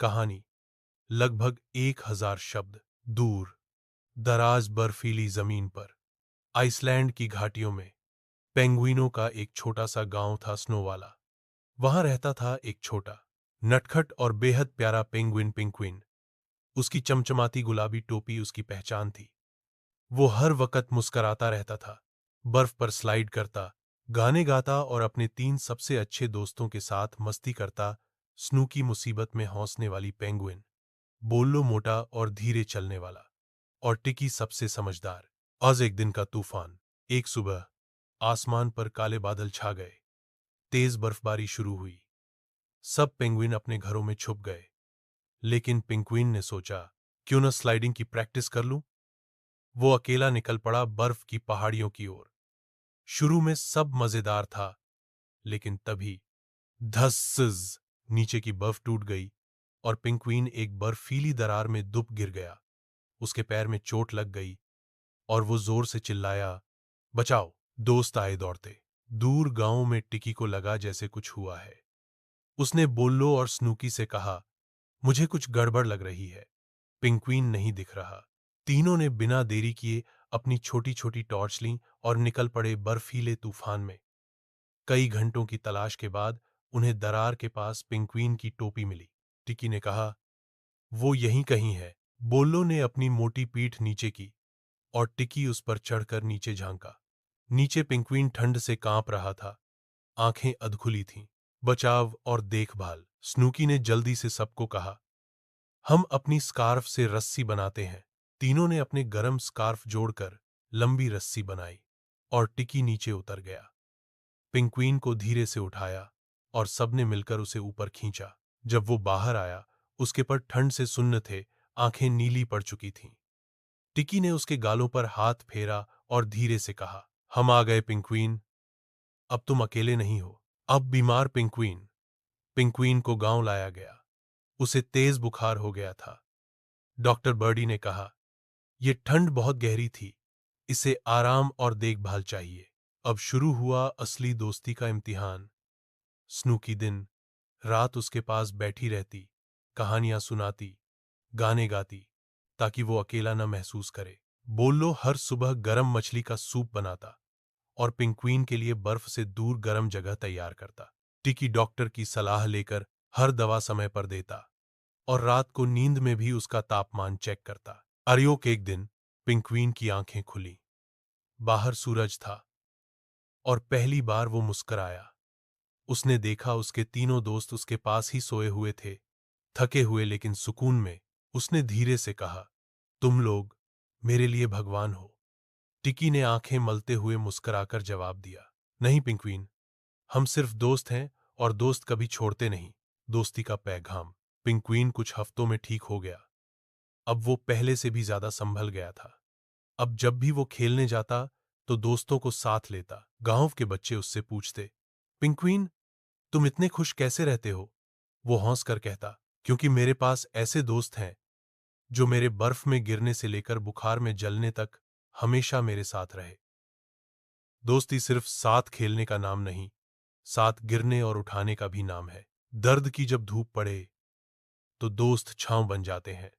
कहानी। लगभग 1000 शब्द दूर, दराज बर्फीली जमीन पर, आइसलैंड की घाटियों में, पेंगुइनों का एक छोटा सा गांव था स्नो वाला। वहां रहता था एक छोटा, नटखट और बेहद प्यारा पेंगुइन पिंक्विन। उसकी चमचमाती गुलाबी टोपी उसकी पहचान थी। वो हर वक्त मुस्कराता रहता था, बर्फ पर स्लाइड करता, गाने गाता और अपने 3 सबसे अच्छे दोस्तों के साथ मस्ती करता। स्नूकी मुसीबत में हौसने वाली पेंगुइन, बोल्लो मोटा और धीरे चलने वाला, और टिकी सबसे समझदार। आज एक दिन का तूफान। एक सुबह आसमान पर काले बादल छा गए, तेज बर्फबारी शुरू हुई। सब पेंगुइन अपने घरों में छुप गए, लेकिन पिंक्विन ने सोचा, क्यों न स्लाइडिंग की प्रैक्टिस कर लूं। वो अकेला निकल पड़ा बर्फ की पहाड़ियों की ओर। शुरू में सब मजेदार था, लेकिन तभी धस्स, नीचे की बर्फ टूट गई और पिंक्विन एक बर्फीली दरार में दुब गिर गया। उसके पैर में चोट लग गई और वो जोर से चिल्लाया, बचाओ। दोस्त आए दौड़ते। दूर गांव में टिकी को लगा जैसे कुछ हुआ है। उसने बोल्लो और स्नूकी से कहा, मुझे कुछ गड़बड़ लग रही है। पिंक्विन नहीं दिख रहा। तीनों ने बिना देरी किए अपनी छोटी छोटी टॉर्च लीं और निकल पड़े बर्फीले तूफान में। कई घंटों की तलाश के बाद उन्हें दरार के पास पिंक्विन की टोपी मिली। टिकी ने कहा, वो यहीं कहीं है। बोल्लो ने अपनी मोटी पीठ नीचे की और टिकी उस पर चढ़कर नीचे झांका। नीचे पिंक्विन ठंड से कांप रहा था, आंखें अधखुली थीं। बचाव और देखभाल। स्नूकी ने जल्दी से सबको कहा, हम अपनी स्कार्फ से रस्सी बनाते हैं। तीनों ने अपने गरम स्कार्फ जोड़कर लंबी रस्सी बनाई और टिकी नीचे उतर गया। पिंक्विन को धीरे से उठाया और सबने मिलकर उसे ऊपर खींचा। जब वो बाहर आया, उसके पर ठंड से सुन्न थे, आंखें नीली पड़ चुकी थीं। टिकी ने उसके गालों पर हाथ फेरा और धीरे से कहा, हम आ गए पिंक्विन, अब तुम अकेले नहीं हो। अब बीमार पिंक्विन पिंक्विन को गांव लाया गया। उसे तेज बुखार हो गया था। डॉक्टर बर्डी ने कहा, यह ठंड बहुत गहरी थी, इसे आराम और देखभाल चाहिए। अब शुरू हुआ असली दोस्ती का इम्तिहान। स्नूकी दिन रात उसके पास बैठी रहती, कहानियां सुनाती, गाने गाती, ताकि वो अकेला न महसूस करे। बोल्लो हर सुबह गरम मछली का सूप बनाता और पिंक्विन के लिए बर्फ से दूर गरम जगह तैयार करता। टिकी डॉक्टर की सलाह लेकर हर दवा समय पर देता और रात को नींद में भी उसका तापमान चेक करता। अरियोक एक दिन पिंक्विन की आंखें खुली। बाहर सूरज था और पहली बार वो मुस्कराया। उसने देखा उसके तीनों दोस्त उसके पास ही सोए हुए थे, थके हुए लेकिन सुकून में। उसने धीरे से कहा, तुम लोग मेरे लिए भगवान हो। टिकी ने आंखें मलते हुए मुस्कुराकर जवाब दिया, नहीं पिंक्विन, हम सिर्फ दोस्त हैं और दोस्त कभी छोड़ते नहीं। दोस्ती का पैगाम। पिंक्विन कुछ हफ्तों में ठीक हो गया। अब वो पहले से भी ज्यादा संभल गया था। अब जब भी वो खेलने जाता तो दोस्तों को साथ लेता। गांव के बच्चे उससे पूछते, पिंक्विन, तुम इतने खुश कैसे रहते हो? वो हंस कर कहता, क्योंकि मेरे पास ऐसे दोस्त हैं जो मेरे बर्फ में गिरने से लेकर बुखार में जलने तक हमेशा मेरे साथ रहे। दोस्ती सिर्फ साथ खेलने का नाम नहीं, साथ गिरने और उठाने का भी नाम है। दर्द की जब धूप पड़े तो दोस्त छांव बन जाते हैं।